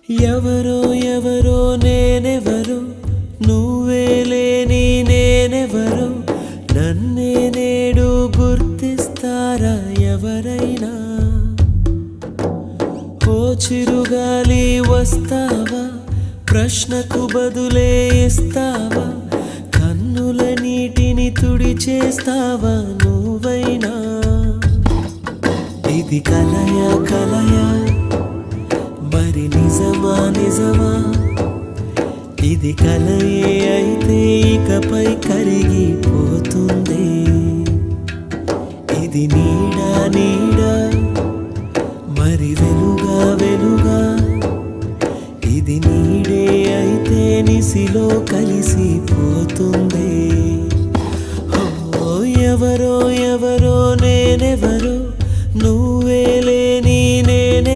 ఎవరో ఎవరో నేనెవరో నువ్వే లేని నేనెవరో నన్నే నేడు గుర్తిస్తారా ఎవరైనా ఓ చిరుగాలి వస్తావా ప్రశ్నకు బదులే ఇస్తావా కన్నుల నీటిని తుడిచేస్తావా నువ్వైనా ఇది కలయా కలయా మరి నిజమా నిజమా ఇది కలయే అయితే ఇకపై కరిగిపోతుంది ఇది నీడా నీడా మరి వెలుగా వెలుగా ఇది నీడే అయితే నిసిలో కలిసిపోతుంది ఓ ఎవరో ఎవరో నేనెవరో నువ్వే